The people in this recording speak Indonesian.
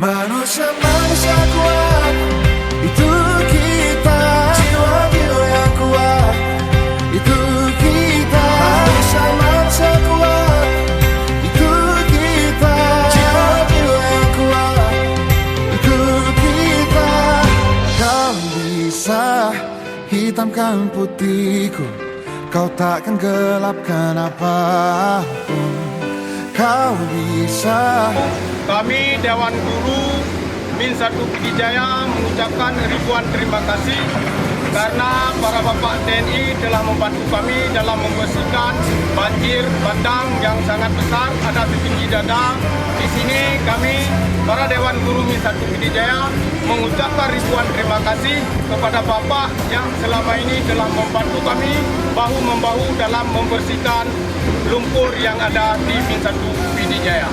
Manusia-manusia kuat, itu kita. Jiwa-jiwa yang kuat, itu kita. Manusia-manusia kuat, itu kita. Jiwa-jiwa yang kuat, itu kita. Kau bisa hitamkan putihku, kau takkan gelapkan apapun. Kau bisa. Kami Dewan Guru Min 1 Pidijaya mengucapkan ribuan terima kasih karena para Bapak TNI telah membantu kami dalam membersihkan banjir bandang yang sangat besar, ada setinggi dada. Di sini kami para Dewan Guru Min 1 Pidijaya mengucapkan ribuan terima kasih kepada Bapak yang selama ini telah membantu kami bahu-membahu dalam membersihkan lumpur yang ada di Min 1 Pidijaya.